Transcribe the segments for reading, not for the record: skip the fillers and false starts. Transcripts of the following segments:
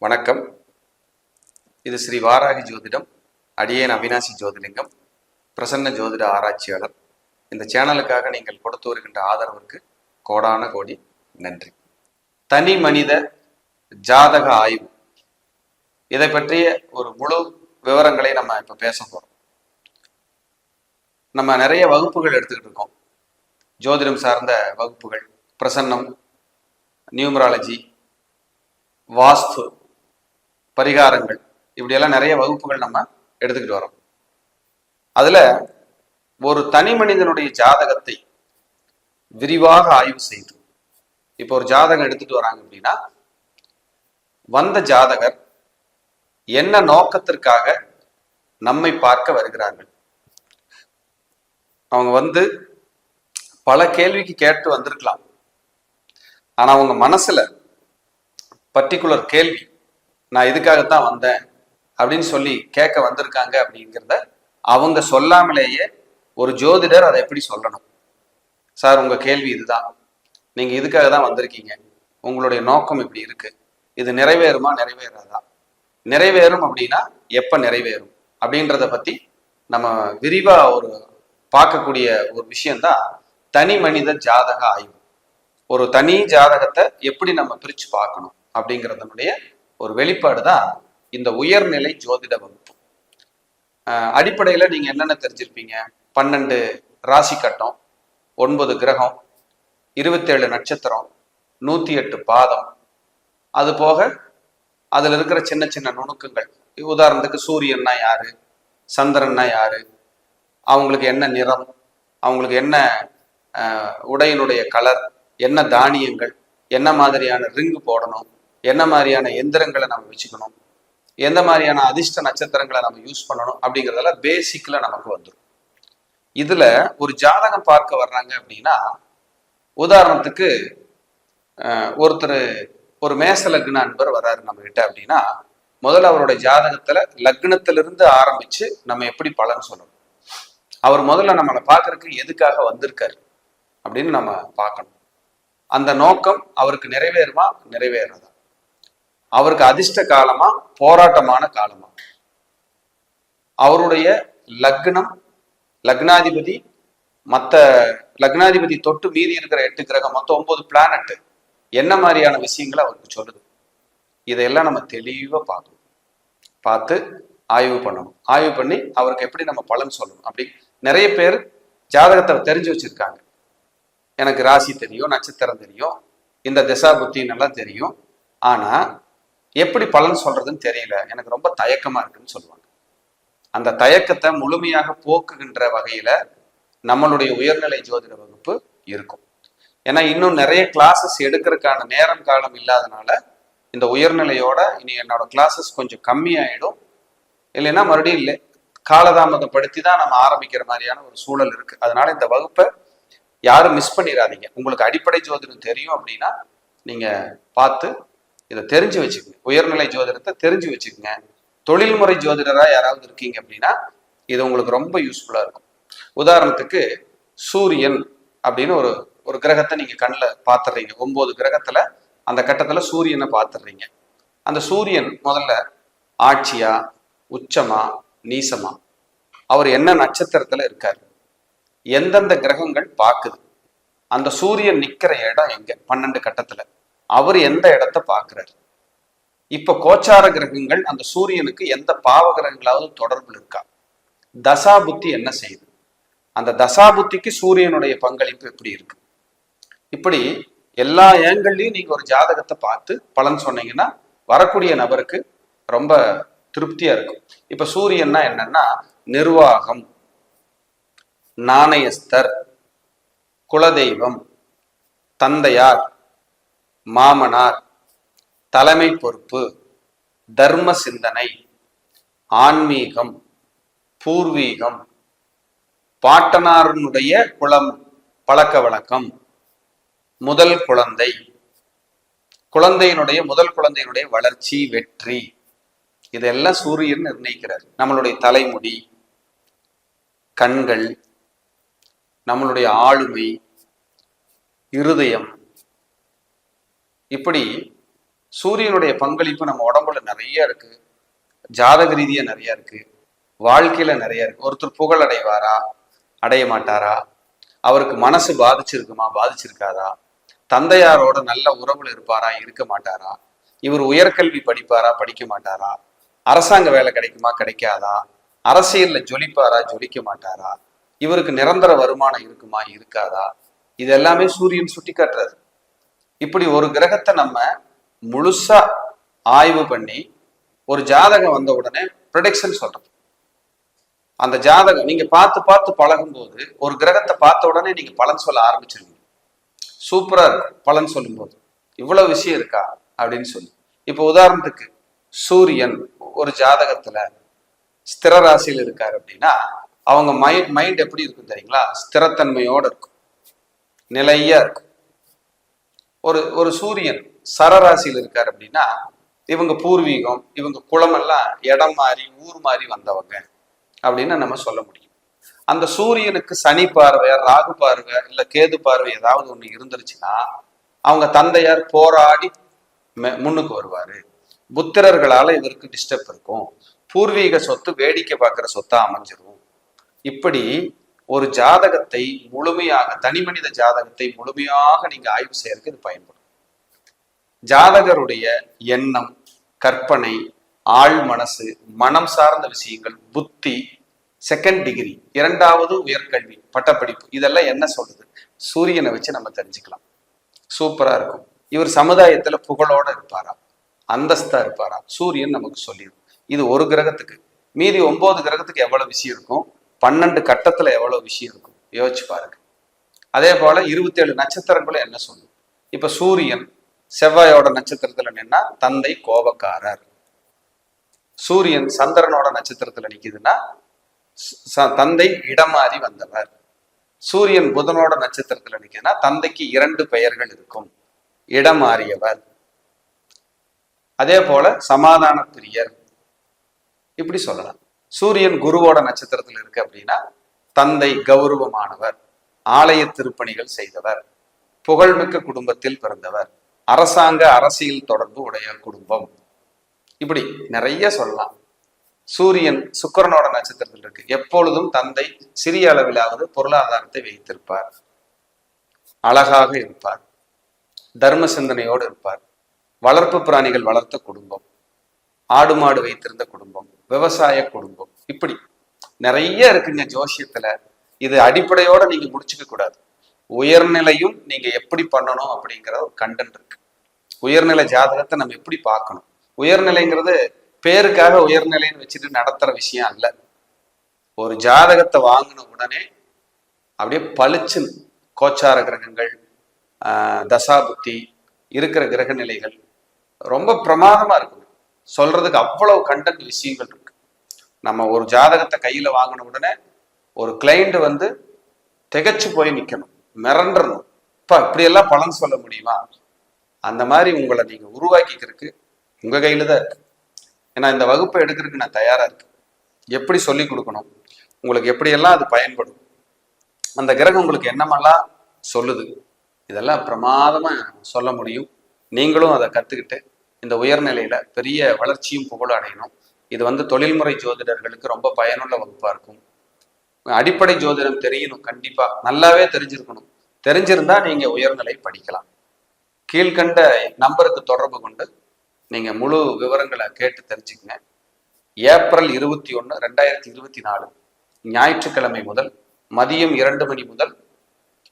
வணக்கம். இது ஸ்ரீ வாராகி ஜோதிடம். அடியேன் அவினாசி ஜோதிலிங்கம், பிரசன்ன ஜோதிட ஆராய்ச்சியாளர். இந்த சேனலுக்காக நீங்கள் கொடுத்து வருகின்ற ஆதரவிற்கு கோடான கோடி நன்றி. தனி மனித ஜாதக ஆய்வு, இதை பற்றிய ஒரு முழு விவரங்களை நம்ம இப்ப பேச போறோம். நம்ம நிறைய வகுப்புகள் எடுத்துக்கிட்டு இருக்கோம், ஜோதிடம் சார்ந்த வகுப்புகள், பிரசன்னம், நியூமராலஜி, வாஸ்து, பரிகாரங்கள், இப்படியெல்லாம் நிறைய வகுப்புகள் நம்ம எடுத்துக்கிட்டு வரோம். அதுல ஒரு தனி மனிதனுடைய ஜாதகத்தை விரிவாக ஆய்வு செய்து, இப்போ ஒரு ஜாதகம் எடுத்துட்டு வராங்க அப்படின்னா, வந்த ஜாதகர் என்ன நோக்கத்திற்காக நம்மை பார்க்க வருகிறார்கள். அவங்க வந்து பல கேள்விக்கு கேட்டு வந்திருக்கலாம், ஆனா அவங்க மனசுல பர்டிகுலர் கேள்வி, நான் இதுக்காகத்தான் வந்தேன் அப்படின்னு சொல்லி கேட்க வந்திருக்காங்க அப்படிங்கிறத அவங்க சொல்லாமலேயே ஒரு ஜோதிடர் அதை எப்படி சொல்லணும். சார், உங்க கேள்வி இதுதான், நீங்க இதுக்காக தான் வந்திருக்கீங்க, உங்களுடைய நோக்கம் இப்படி இருக்கு, இது நிறைவேறுமா நிறைவேறாதா, நிறைவேறும் அப்படின்னா எப்ப நிறைவேறும் அப்படின்றத பத்தி நம்ம விரிவா ஒரு பார்க்கக்கூடிய ஒரு விஷயம்தான் தனி மனித ஜாதக ஆய்வு. ஒரு தனி ஜாதகத்தை எப்படி நம்ம பிரிச்சு பார்க்கணும் அப்படிங்கிறதனுடைய ஒரு வெளிப்பாடு தான் இந்த உயர்நிலை ஜோதிட வகுப்பு. அடிப்படையில நீங்க என்னென்ன தெரிஞ்சிருப்பீங்க? 12 ராசி கட்டம், 9 கிரகம், 27 நட்சத்திரம், 108 பாதம், அது போக அதுல இருக்கிற சின்ன சின்ன நுணுக்கங்கள். உதாரணத்துக்கு சூரியன்னா யாரு, சந்திரன்னா யாரு, அவங்களுக்கு என்ன நிறம், அவங்களுக்கு என்ன உடையினுடைய கலர், என்ன தானியங்கள், என்ன மாதிரியான ரிங்கு போடணும், என்ன மாதிரியான எந்திரங்களை நம்ம வச்சுக்கணும், எந்த மாதிரியான அதிர்ஷ்ட நட்சத்திரங்களை நம்ம யூஸ் பண்ணணும் அப்படிங்கிறதெல்லாம் பேசிக்ல நமக்கு வந்துடும். இதுல ஒரு ஜாதகம் பார்க்க வர்றாங்க அப்படின்னா, உதாரணத்துக்கு ஒருத்தர் ஒரு மேச லக்ன அன்பர் வர்றாரு நம்ம கிட்ட அப்படின்னா, முதல்ல அவருடைய ஜாதகத்துல லக்னத்திலிருந்து ஆரம்பிச்சு நம்ம எப்படி பலன் சொல்லணும், அவர் முதல்ல நம்மளை பார்க்கறதுக்கு எதுக்காக வந்திருக்காரு அப்படின்னு நம்ம பார்க்கணும். அந்த நோக்கம் அவருக்கு நிறைவேறுமா நிறைவேறாதா, அவருக்கு அதிர்ஷ்ட காலமா போராட்டமான காலமா, அவருடைய லக்னம், லக்னாதிபதி, மற்ற லக்னாதிபதி தொட்டு மீதி இருக்கிற 8 கிரகம், மொத்தம் 9 பிளானட் என்ன மாதிரியான விஷயங்களை அவருக்கு சொல்லுது, இதையெல்லாம் நம்ம தெளிவா பார்க்கணும், பார்த்து ஆய்வு பண்ணணும். ஆய்வு பண்ணி அவருக்கு எப்படி நம்ம பலன் சொல்லணும். அப்படி நிறைய பேர் ஜாதகத்தை தெரிஞ்சு வச்சிருக்காங்க, எனக்கு ராசி தெரியும், நட்சத்திரம் தெரியும், இந்த திசா புத்தின்னு எல்லாம் தெரியும், ஆனா எப்படி பலன் சொல்றதுன்னு தெரியல, எனக்கு ரொம்ப தயக்கமா இருக்குன்னு சொல்லுவாங்க. அந்த தயக்கத்தை முழுமையாக போக்குகின்ற வகையில நம்மளுடைய உயர்நிலை ஜோதிட வகுப்பு இருக்கும். ஏன்னா இன்னும் நிறைய கிளாஸஸ் எடுக்கிறதுக்கான நேரம் காலம் இல்லாதனால இந்த உயர்நிலையோட இனி என்னோட கிளாஸஸ் கொஞ்சம் கம்மியாயிடும். இல்லைன்னா மறுபடியும் இல்லை, காலதாமதப்படுத்தி தான் நம்ம ஆரம்பிக்கிற மாதிரியான ஒரு சூழல் இருக்கு. அதனால இந்த வகுப்பை யாரும் மிஸ் பண்ணிடாதீங்க. உங்களுக்கு அடிப்படை ஜோதிடம் தெரியும் அப்படின்னா நீங்க பார்த்து இதை தெரிஞ்சு வச்சுக்கோங்க, உயர்நிலை ஜோதிடத்தை தெரிஞ்சு வச்சுக்கோங்க. தொழில்முறை ஜோதிடரா யாராவது இருக்கீங்க அப்படின்னா இது உங்களுக்கு ரொம்ப யூஸ்ஃபுல்லா இருக்கும். உதாரணத்துக்கு சூரியன் அப்படின்னு ஒரு ஒரு கிரகத்தை நீங்க கண்ணில் பார்த்துடுறீங்க. 9 கிரகத்துல அந்த கட்டத்துல சூரியனை பார்த்துடுறீங்க. அந்த சூரியன் முதல்ல ஆட்சியா, உச்சமா, நீசமா, அவர் என்ன நட்சத்திரத்துல இருக்காரு, எந்தெந்த கிரகங்கள் பார்க்குது, அந்த சூரியன் நிக்கிற இடம் எங்க 12 கட்டத்துல, அவர் எந்த இடத்த பார்க்கிறாரு, இப்ப கோச்சார கிரகங்கள் அந்த சூரியனுக்கு எந்த பாவ கிரகங்களாவது தொடர்பு இருக்கா, தசா புத்தி என்ன செய்யுது, அந்த தசா புத்திக்கு சூரியனுடைய பங்களிப்பு எப்படி இருக்கு, இப்படி எல்லா ஏங்கள்லையும் நீங்க ஒரு ஜாதகத்தை பார்த்து பலன் சொன்னீங்கன்னா வரக்கூடிய நபருக்கு ரொம்ப திருப்தியா இருக்கும். இப்ப சூரியன்னா என்னன்னா நிர்வாகம், நாணயஸ்தர், குலதெய்வம், தந்தையார், மாமனார், தலைமை பொறுப்பு, தர்ம சிந்தனை, ஆன்மீகம், பூர்வீகம், பாட்டனாருடைய குலம், பழக்க வழக்கம், முதல் குழந்தை, முதல் குழந்தையினுடைய வளர்ச்சி, வெற்றி, இதெல்லாம் சூரியன் நிர்ணயிக்கிறார். நம்மளுடைய தலைமுடி, கண்கள், நம்மளுடைய ஆளுமை, இருதயம், இப்படி சூரியனுடைய பங்களிப்பு நம்ம உடம்புல நிறைய இருக்கு, ஜாதக ரீதியா நிறைய இருக்கு, வாழ்க்கையில நிறைய இருக்கு. ஒருத்தர் புகழ் அடைவாரா, அடைய மாட்டாரா, அவருக்கு மனசு பாதிச்சிருக்குமா, பாதிச்சிருக்காதா, தந்தையாரோட நல்ல உறவுல இருப்பாரா, இருக்க மாட்டாரா, இவர் உயர்கல்வி படிப்பாரா, படிக்க மாட்டாரா, அரசாங்க வேலை கிடைக்குமா, கிடைக்காதா, அரசியல்ல ஜொலிப்பாரா, ஜொலிக்க மாட்டாரா, இவருக்கு நிரந்தர வருமானம் இருக்குமா, இருக்காதா, இது எல்லாமே சூரியன் சுட்டி காட்டுறது. இப்படி ஒரு கிரகத்தை நம்ம முழுசா ஆய்வு பண்ணி ஒரு ஜாதகம் வந்த உடனே ப்ரொடிக்ஷன் சொல்றது. அந்த ஜாதகம் நீங்க பார்த்து பார்த்து பழகும் போது ஒரு கிரகத்தை பார்த்த உடனே நீங்க பலன் சொல்ல ஆரம்பிச்சிருவீங்க. சூப்பரா இருக்கும் பலன் சொல்லும் போது, இவ்வளவு விஷயம் இருக்கா அப்படின்னு சொல்லி. இப்போ உதாரணத்துக்கு சூரியன் ஒரு ஜாதகத்துல ஸ்திர ராசியில் இருக்காரு அப்படின்னா அவங்க மைண்ட் எப்படி இருக்கும் தெரியுங்களா? ஸ்திரத்தன்மையோட இருக்கும், நிலையா இருக்கும். ஒரு சூரியன் சரராசியில் இருக்காரு அப்படின்னா இவங்க பூர்வீகம், இவங்க குளமெல்லாம் இடம் மாறி ஊர் மாறி வந்தவங்க அப்படின்னு நம்ம சொல்ல முடியும். அந்த சூரியனுக்கு சனி பார்வை, ராகு பார்வை, இல்ல கேது பார்வை ஏதாவது ஒண்ணு இருந்துருச்சுன்னா அவங்க தந்தையார் போராடி முன்னுக்கு வருவாரு. புத்திரர்களால இவருக்கு டிஸ்டர்ப் இருக்கும், பூர்வீக சொத்து வேடிக்கை பார்க்கிற சொத்தா அமைஞ்சிரும். இப்படி ஒரு ஜாதகத்தை முழுமையாக, தனி மனித ஜாதகத்தை முழுமையாக நீங்க ஆய்வு செய்யறதுக்கு இது பயன்படும். ஜாதகருடைய எண்ணம், கற்பனை, ஆழ் மனசு, மனம் சார்ந்த விஷயங்கள், புத்தி, செகண்ட் டிகிரி, இரண்டாவது உயர்கல்வி பட்டப்படிப்பு, இதெல்லாம் என்ன சொல்றது? சூரியனை வச்சு நம்ம தெரிஞ்சுக்கலாம். சூப்பரா இருக்கும். இவர் சமுதாயத்துல புகழோட இருப்பாரா, அந்தஸ்தா இருப்பாரா, சூரியன் நமக்கு சொல்லிடும். இது ஒரு கிரகத்துக்கு. மீதி 9 கிரகத்துக்கு எவ்வளவு விஷயம் இருக்கும், 12 கட்டத்துல எவ்வளவு விஷயம் இருக்கும் யோசிச்சு பாருங்க. அதே போல 27 நட்சத்திரங்களும் என்ன சொல்லும். இப்ப சூரியன் செவ்வாயோட நட்சத்திரத்துல நின்னா தந்தை கோபக்காரர். சூரியன் சந்திரனோட நட்சத்திரத்துல நிக்குதுன்னா தந்தை இடமாறி வந்தவர். சூரியன் புதனோட நட்சத்திரத்துல நிக்குதுன்னா தந்தைக்கு 2 பெயர்கள் இருக்கும், இடமாறியவர். அதே போல சமாதான பிரியர், இப்படி சொல்லலாம். சூரியன் குருவோட நட்சத்திரத்தில் இருக்கு அப்படின்னா தந்தை கௌரவமானவர், ஆலய திருப்பணிகள் செய்தவர், புகழ்மிக்க குடும்பத்தில் பிறந்தவர், அரசாங்க அரசியல் தொடர்பு உடைய குடும்பம், இப்படி நிறைய சொல்லலாம். சூரியன் சுக்கிரனோட நட்சத்திரத்தில் இருக்கு, எப்பொழுதும் தந்தை சிறிய அளவிலாவது பொருளாதாரத்தை வைத்திருப்பார், அழகாக இருப்பார், தர்ம சிந்தனையோடு இருப்பார், வளர்ப்பு பிராணிகள் வளர்த்த குடும்பம், ஆடு மாடு வைத்திருந்த குடும்பம், விவசாய குடும்பம், இப்படி நிறைய இருக்குங்க ஜோசியத்துல. இது அடிப்படையோட நீங்க முடிச்சுக்க கூடாது. உயர்நிலையும் நீங்க எப்படி பண்ணணும் அப்படிங்கிற ஒரு கண்டென்ட் இருக்கு. உயர்நிலை ஜாதகத்தை நம்ம எப்படி பார்க்கணும். உயர்நிலைங்கிறது பேருக்காக உயர்நிலைன்னு வச்சுட்டு நடத்துற விஷயம் அல்ல. ஒரு ஜாதகத்தை வாங்கின உடனே அப்படியே பளிச்சு கோச்சார கிரகங்கள், தசாபுத்தி, இருக்கிற கிரக நிலைகள் ரொம்ப பிரமாதமா இருக்கும். சொல்றதுக்கு அவ்வளவு கண்டென்ட் விஷயங்கள் இருக்கு. நம்ம ஒரு ஜாதகத்தை கையில வாங்கின உடனே ஒரு கிளைண்ட் வந்து திகச்சு போய் நிக்கணும், மிரண்டணும். இப்படியெல்லாம் பலன் சொல்ல முடியுமா? அந்த மாதிரி உங்களை நீங்க உருவாக்கிக்கிறதுக்கு உங்க கையில தான் இருக்கு. ஏன்னா இந்த வகுப்பை எடுக்கிறதுக்கு நான் தயாரா இருக்கேன். எப்படி சொல்லி கொடுக்கணும், உங்களுக்கு எப்படியெல்லாம் அது பயன்படும், அந்த கிரகம் உங்களுக்கு என்னமெல்லாம் சொல்லுது, இதெல்லாம் பிரமாதமா சொல்ல முடியும். நீங்களும் அதை கத்துக்கிட்டு இந்த உயர்நிலையில பெரிய வளர்ச்சியும் புகழும் அடையணும். இது வந்து தொழில்முறை ஜோதிடர்களுக்கு ரொம்ப பயனுள்ள வகுப்பா இருக்கும். அடிப்படை ஜோதிடம் தெரியணும், கண்டிப்பா நல்லாவே தெரிஞ்சிருக்கணும். தெரிஞ்சிருந்தா நீங்க உயர்நிலை படிக்கலாம். கீழ்கண்ட நம்பருக்கு தொடர்பு கொண்டு நீங்க முழு விவரங்களை கேட்டு தெரிஞ்சுக்கங்க. ஏப்ரல் 21, 2024 ஞாயிற்றுக்கிழமை முதல் மதியம் 2 மணி முதல்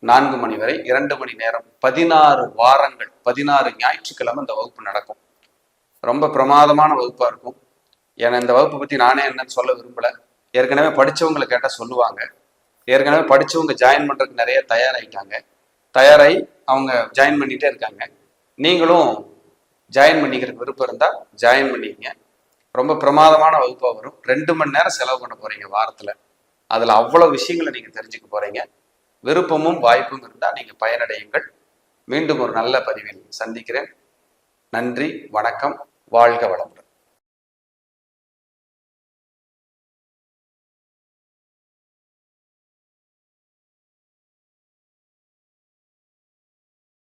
4 மணி வரை 2 மணி நேரம் 16 வாரங்கள் 16 ஞாயிற்றுக்கிழமை இந்த வகுப்பு நடக்கும். ரொம்ப பிரமாதமான வகுப்பா இருக்கும். ஏன்னா இந்த வகுப்பை பத்தி நானே என்னன்னு சொல்ல விரும்பல. ஏற்கனவே படிச்சவங்களை கேட்டா சொல்லுவாங்க. ஏற்கனவே படிச்சவங்க ஜாயின் பண்றதுக்கு நிறைய தயாராகி அவங்க ஜாயின் பண்ணிட்டே இருக்காங்க. நீங்களும் ஜாயின் பண்ணிக்கிறதுக்கு விருப்பம் இருந்தா ஜாயின் பண்ணிக்கங்க. ரொம்ப பிரமாதமான வகுப்பா வரும். 2 மணி நேரம் செலவு பண்ண போறீங்க வாரத்துல. அதுல அவ்வளவு விஷயங்களை நீங்க தெரிஞ்சுக்க போறீங்க. விருப்பமும் வாய்ப்பும் இருந்தா நீங்க பயனடையுங்கள். மீண்டும் ஒரு நல்ல பதிவில் சந்திக்கிறேன். நன்றி, வணக்கம், வாழ்க வளம்.